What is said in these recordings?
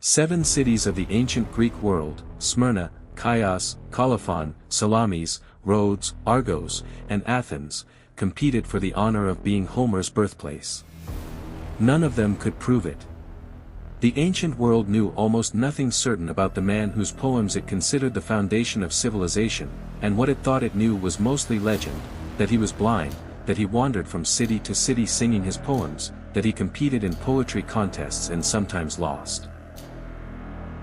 7 cities of the ancient Greek world, Smyrna, Chios, Colophon, Salamis, Rhodes, Argos, and Athens, competed for the honor of being Homer's birthplace. None of them could prove it. The ancient world knew almost nothing certain about the man whose poems it considered the foundation of civilization, and what it thought it knew was mostly legend, that he was blind, that he wandered from city to city singing his poems, that he competed in poetry contests and sometimes lost.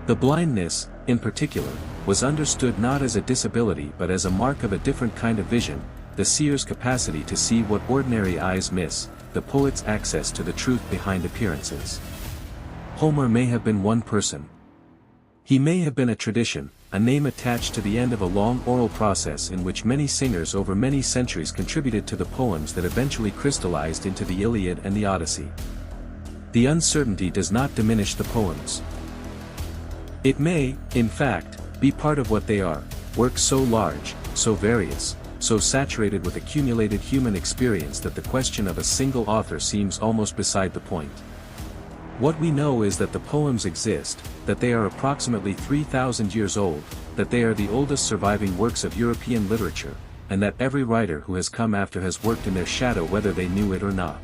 The blindness, in particular, was understood not as a disability but as a mark of a different kind of vision, the seer's capacity to see what ordinary eyes miss, the poet's access to the truth behind appearances. Homer may have been one person. He may have been a tradition, a name attached to the end of a long oral process in which many singers over many centuries contributed to the poems that eventually crystallized into the Iliad and the Odyssey. The uncertainty does not diminish the poems. It may, in fact, be part of what they are, works so large, so various, so saturated with accumulated human experience that the question of a single author seems almost beside the point. What we know is that the poems exist, that they are approximately 3,000 years old, that they are the oldest surviving works of European literature, and that every writer who has come after has worked in their shadow whether they knew it or not.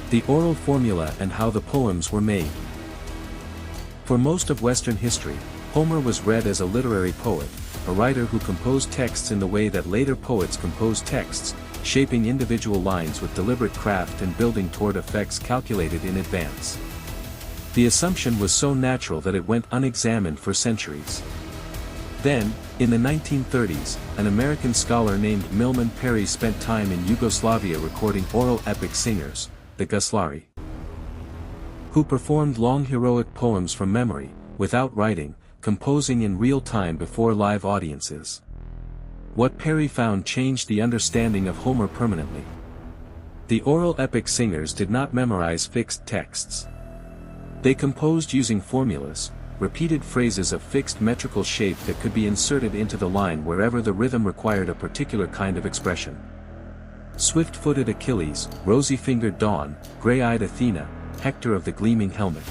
The oral formula and how the poems were made. For most of Western history, Homer was read as a literary poet, a writer who composed texts in the way that later poets composed texts, shaping individual lines with deliberate craft and building toward effects calculated in advance. The assumption was so natural that it went unexamined for centuries. Then, in the 1930s, an American scholar named Milman Parry spent time in Yugoslavia recording oral epic singers, the Guslari, who performed long heroic poems from memory, without writing, composing in real time before live audiences. What Parry found changed the understanding of Homer permanently. The oral epic singers did not memorize fixed texts. They composed using formulas, repeated phrases of fixed metrical shape that could be inserted into the line wherever the rhythm required a particular kind of expression. Swift-footed Achilles, rosy-fingered Dawn, gray-eyed Athena, Hector of the gleaming helmet.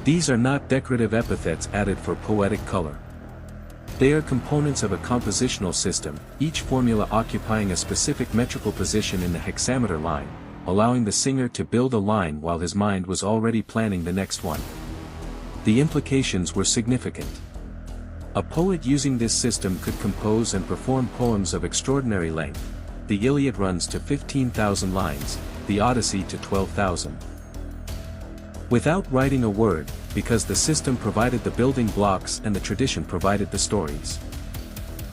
These are not decorative epithets added for poetic color. They are components of a compositional system, each formula occupying a specific metrical position in the hexameter line, allowing the singer to build a line while his mind was already planning the next one. The implications were significant. A poet using this system could compose and perform poems of extraordinary length. The Iliad runs to 15,000 lines, the Odyssey to 12,000. Without writing a word, because the system provided the building blocks and the tradition provided the stories.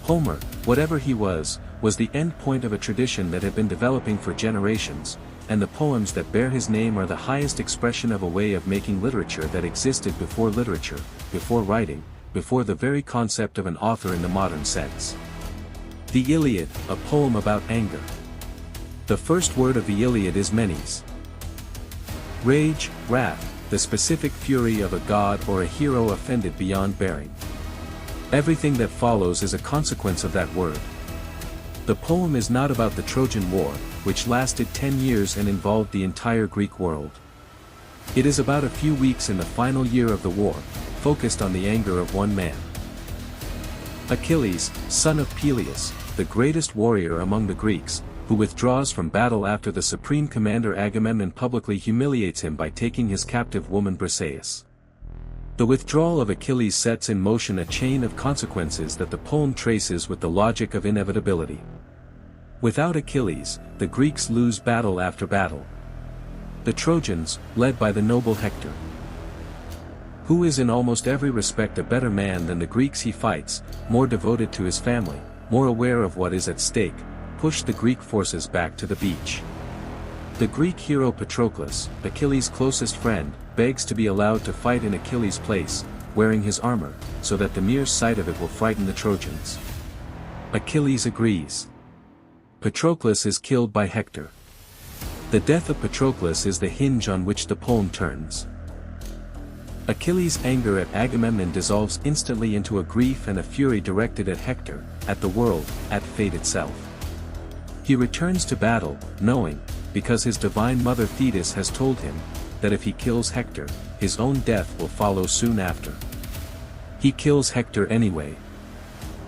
Homer, whatever he was the end point of a tradition that had been developing for generations, and the poems that bear his name are the highest expression of a way of making literature that existed before literature, before writing, before the very concept of an author in the modern sense. The Iliad, a poem about anger. The first word of the Iliad is menes. Rage, wrath, the specific fury of a god or a hero offended beyond bearing. Everything that follows is a consequence of that word. The poem is not about the Trojan War, which lasted 10 years and involved the entire Greek world. It is about a few weeks in the final year of the war, focused on the anger of one man. Achilles, son of Peleus, the greatest warrior among the Greeks, who withdraws from battle after the supreme commander Agamemnon publicly humiliates him by taking his captive woman Briseis. The withdrawal of Achilles sets in motion a chain of consequences that the poem traces with the logic of inevitability. Without Achilles, the Greeks lose battle after battle. The Trojans, led by the noble Hector, who is in almost every respect a better man than the Greeks he fights, more devoted to his family, more aware of what is at stake, push the Greek forces back to the beach. The Greek hero Patroclus, Achilles' closest friend, begs to be allowed to fight in Achilles' place, wearing his armor, so that the mere sight of it will frighten the Trojans. Achilles agrees. Patroclus is killed by Hector. The death of Patroclus is the hinge on which the poem turns. Achilles' anger at Agamemnon dissolves instantly into a grief and a fury directed at Hector, at the world, at fate itself. He returns to battle, knowing, because his divine mother Thetis has told him, that if he kills Hector, his own death will follow soon after. He kills Hector anyway.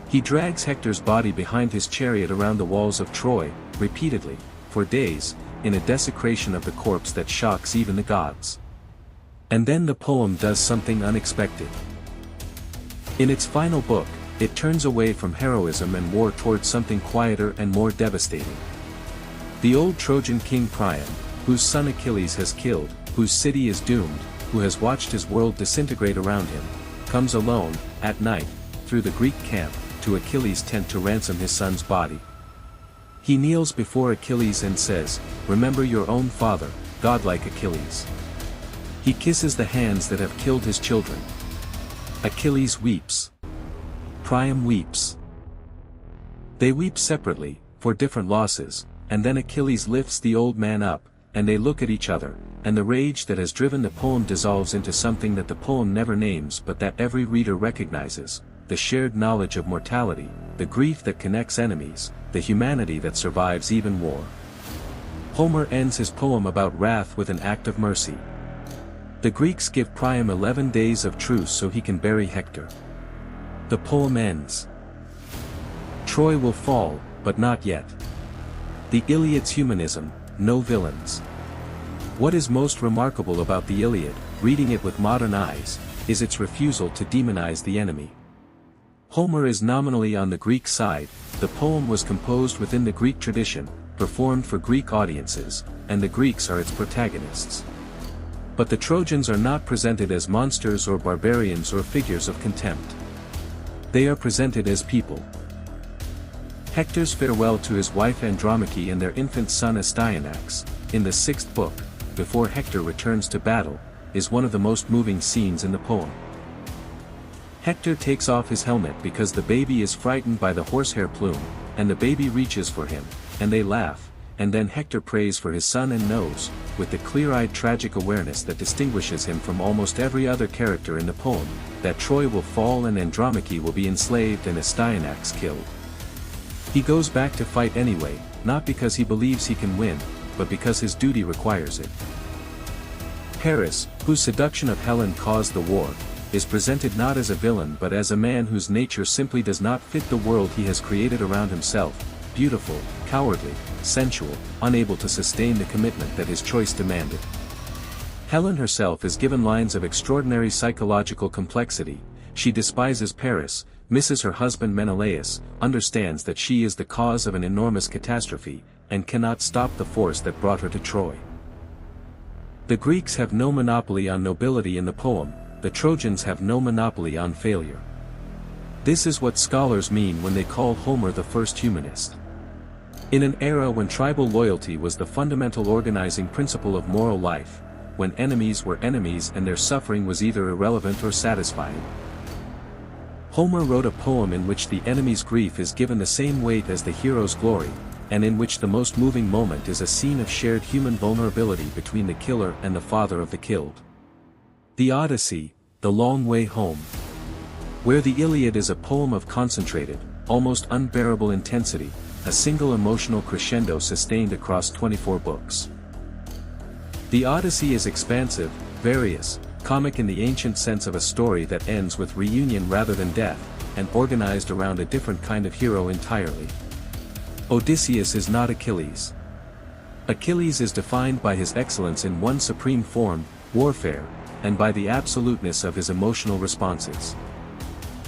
He drags Hector's body behind his chariot around the walls of Troy, repeatedly, for days, in a desecration of the corpse that shocks even the gods. And then the poem does something unexpected. In its final book, it turns away from heroism and war towards something quieter and more devastating. The old Trojan king Priam, whose son Achilles has killed, whose city is doomed, who has watched his world disintegrate around him, comes alone, at night, through the Greek camp, to Achilles' tent to ransom his son's body. He kneels before Achilles and says, "Remember your own father, godlike Achilles." He kisses the hands that have killed his children. Achilles weeps. Priam weeps. They weep separately, for different losses, and then Achilles lifts the old man up, and they look at each other, and the rage that has driven the poem dissolves into something that the poem never names but that every reader recognizes: the shared knowledge of mortality, the grief that connects enemies, the humanity that survives even war. Homer ends his poem about wrath with an act of mercy. The Greeks give Priam 11 days of truce so he can bury Hector. The poem ends. Troy will fall, but not yet. The Iliad's humanism, no villains. What is most remarkable about the Iliad, reading it with modern eyes, is its refusal to demonize the enemy. Homer is nominally on the Greek side, the poem was composed within the Greek tradition, performed for Greek audiences, and the Greeks are its protagonists. But the Trojans are not presented as monsters or barbarians or figures of contempt. They are presented as people. Hector's farewell to his wife Andromache and their infant son Astyanax, in the 6th book, before Hector returns to battle, is one of the most moving scenes in the poem. Hector takes off his helmet because the baby is frightened by the horsehair plume, and the baby reaches for him, and they laugh, and then Hector prays for his son and knows, with the clear-eyed tragic awareness that distinguishes him from almost every other character in the poem, that Troy will fall and Andromache will be enslaved and Astyanax killed. He goes back to fight anyway, not because he believes he can win, but because his duty requires it. Paris, whose seduction of Helen caused the war, is presented not as a villain but as a man whose nature simply does not fit the world he has created around himself, beautiful, cowardly, sensual, unable to sustain the commitment that his choice demanded. Helen herself is given lines of extraordinary psychological complexity. She despises Paris, misses her husband Menelaus, understands that she is the cause of an enormous catastrophe, and cannot stop the force that brought her to Troy. The Greeks have no monopoly on nobility in the poem, the Trojans have no monopoly on failure. This is what scholars mean when they call Homer the first humanist. In an era when tribal loyalty was the fundamental organizing principle of moral life, when enemies were enemies and their suffering was either irrelevant or satisfying, Homer wrote a poem in which the enemy's grief is given the same weight as the hero's glory, and in which the most moving moment is a scene of shared human vulnerability between the killer and the father of the killed. The Odyssey, The Long Way Home. Where the Iliad is a poem of concentrated, almost unbearable intensity, a single emotional crescendo sustained across 24 books. The Odyssey is expansive, various, comic in the ancient sense of a story that ends with reunion rather than death, and organized around a different kind of hero entirely. Odysseus is not Achilles. Achilles is defined by his excellence in one supreme form, warfare, and by the absoluteness of his emotional responses.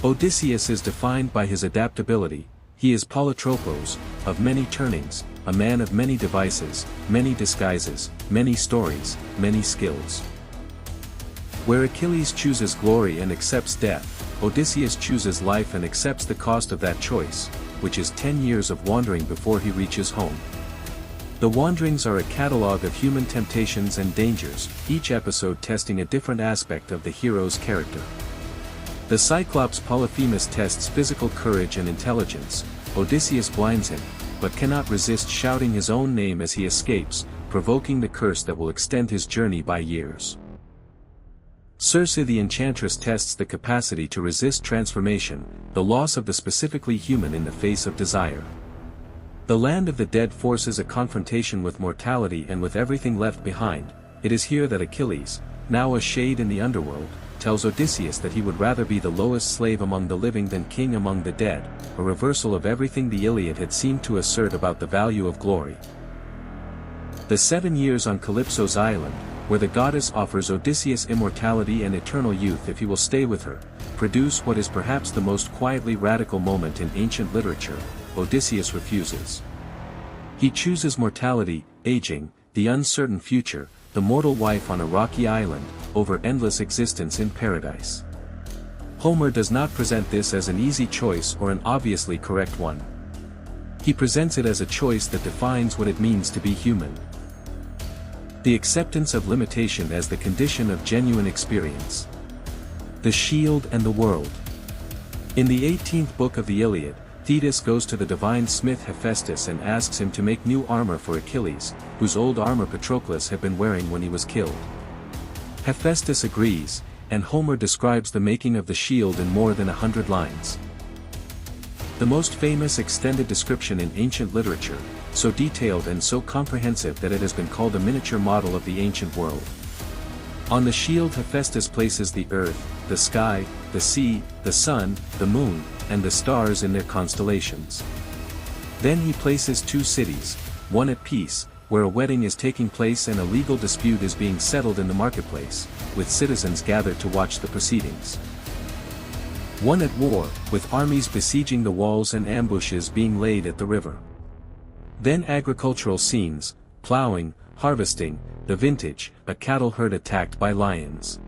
Odysseus is defined by his adaptability. He is polytropos, of many turnings, a man of many devices, many disguises, many stories, many skills. Where Achilles chooses glory and accepts death, Odysseus chooses life and accepts the cost of that choice, which is 10 years of wandering before he reaches home. The wanderings are a catalogue of human temptations and dangers, each episode testing a different aspect of the hero's character. The Cyclops Polyphemus tests physical courage and intelligence. Odysseus blinds him, but cannot resist shouting his own name as he escapes, provoking the curse that will extend his journey by years. Circe the Enchantress tests the capacity to resist transformation, the loss of the specifically human in the face of desire. The land of the dead forces a confrontation with mortality and with everything left behind, It is here that Achilles, now a shade in the underworld, tells Odysseus that he would rather be the lowest slave among the living than king among the dead, a reversal of everything the Iliad had seemed to assert about the value of glory. The 7 years on Calypso's island, where the goddess offers Odysseus immortality and eternal youth if he will stay with her, produce what is perhaps the most quietly radical moment in ancient literature. Odysseus refuses. He chooses mortality, aging, the uncertain future, the mortal wife on a rocky island, over endless existence in paradise. Homer does not present this as an easy choice or an obviously correct one. He presents it as a choice that defines what it means to be human. The acceptance of limitation as the condition of genuine experience. The shield and the world. In the 18th book of the Iliad, Thetis goes to the divine smith Hephaestus and asks him to make new armor for Achilles, whose old armor Patroclus had been wearing when he was killed. Hephaestus agrees, and Homer describes the making of the shield in more than 100 lines. The most famous extended description in ancient literature, so detailed and so comprehensive that it has been called a miniature model of the ancient world. On the shield Hephaestus places the earth, the sky, the sea, the sun, the moon, and the stars in their constellations. Then he places 2 cities, one at peace, where a wedding is taking place and a legal dispute is being settled in the marketplace, with citizens gathered to watch the proceedings. One at war, with armies besieging the walls and ambushes being laid at the river. Then agricultural scenes, plowing, harvesting, the vintage, a cattle herd attacked by lions.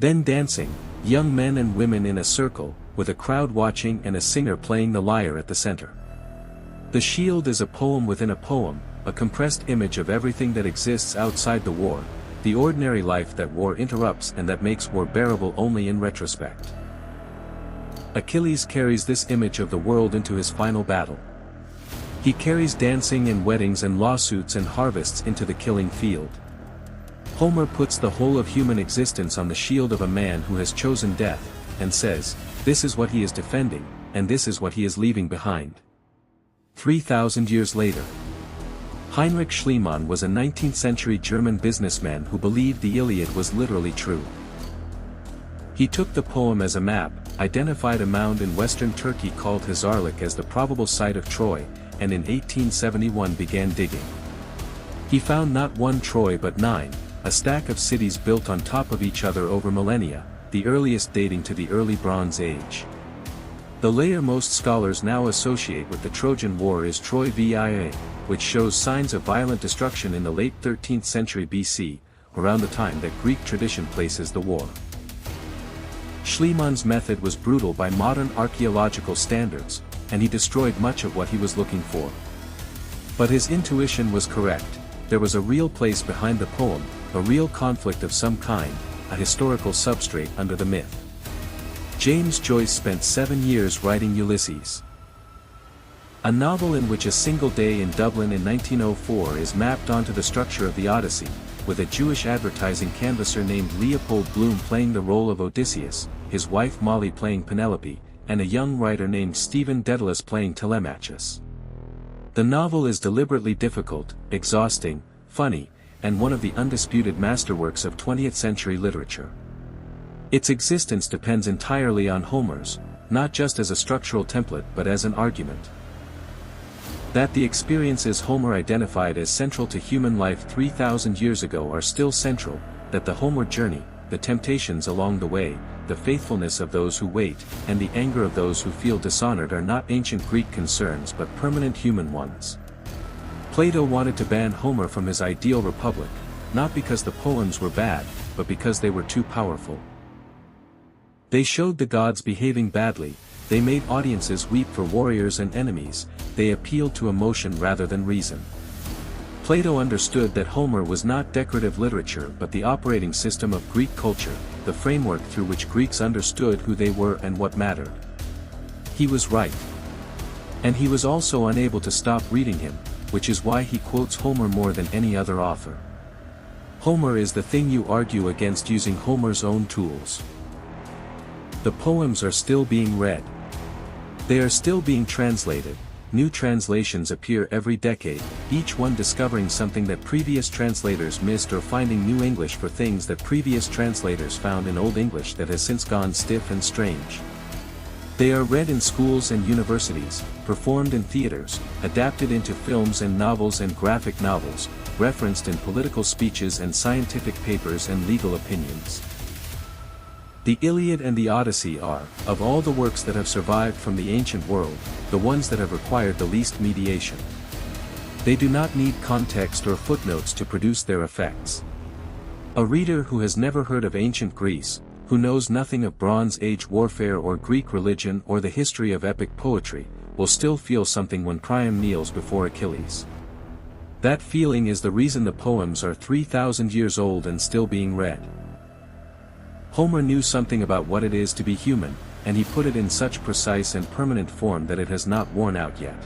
Then dancing, young men and women in a circle, with a crowd watching and a singer playing the lyre at the center. The shield is a poem within a poem, a compressed image of everything that exists outside the war, the ordinary life that war interrupts and that makes war bearable only in retrospect. Achilles carries this image of the world into his final battle. He carries dancing and weddings and lawsuits and harvests into the killing field. Homer puts the whole of human existence on the shield of a man who has chosen death, and says, this is what he is defending, and this is what he is leaving behind. 3,000 years later. Heinrich Schliemann was a 19th-century German businessman who believed the Iliad was literally true. He took the poem as a map, identified a mound in western Turkey called Hazarlik as the probable site of Troy, and in 1871 began digging. He found not one Troy but 9, a stack of cities built on top of each other over millennia, the earliest dating to the early Bronze Age. The layer most scholars now associate with the Trojan War is Troy via, which shows signs of violent destruction in the late 13th century BC, around the time that Greek tradition places the war. Schliemann's method was brutal by modern archaeological standards, and he destroyed much of what he was looking for. But his intuition was correct, there was a real place behind the poem, a real conflict of some kind, a historical substrate under the myth. James Joyce spent 7 years writing Ulysses. A novel in which a single day in Dublin in 1904 is mapped onto the structure of the Odyssey, with a Jewish advertising canvasser named Leopold Bloom playing the role of Odysseus, his wife Molly playing Penelope, and a young writer named Stephen Dedalus playing Telemachus. The novel is deliberately difficult, exhausting, funny, and one of the undisputed masterworks of 20th century literature. Its existence depends entirely on Homer's, not just as a structural template but as an argument. That the experiences Homer identified as central to human life 3,000 years ago are still central, that the homeward journey, the temptations along the way, the faithfulness of those who wait, and the anger of those who feel dishonored are not ancient Greek concerns but permanent human ones. Plato wanted to ban Homer from his ideal republic, not because the poems were bad, but because they were too powerful. They showed the gods behaving badly, they made audiences weep for warriors and enemies, they appealed to emotion rather than reason. Plato understood that Homer was not decorative literature but the operating system of Greek culture, the framework through which Greeks understood who they were and what mattered. He was right. And he was also unable to stop reading him, which is why he quotes Homer more than any other author. Homer is the thing you argue against using Homer's own tools. The poems are still being read. They are still being translated, new translations appear every decade, each one discovering something that previous translators missed or finding new English for things that previous translators found in Old English that has since gone stiff and strange. They are read in schools and universities, performed in theaters, adapted into films and novels and graphic novels, referenced in political speeches and scientific papers and legal opinions. The Iliad and the Odyssey are, of all the works that have survived from the ancient world, the ones that have required the least mediation. They do not need context or footnotes to produce their effects. A reader who has never heard of ancient Greece, who knows nothing of Bronze Age warfare or Greek religion or the history of epic poetry, will still feel something when Priam kneels before Achilles. That feeling is the reason the poems are 3,000 years old and still being read. Homer knew something about what it is to be human, and he put it in such precise and permanent form that it has not worn out yet.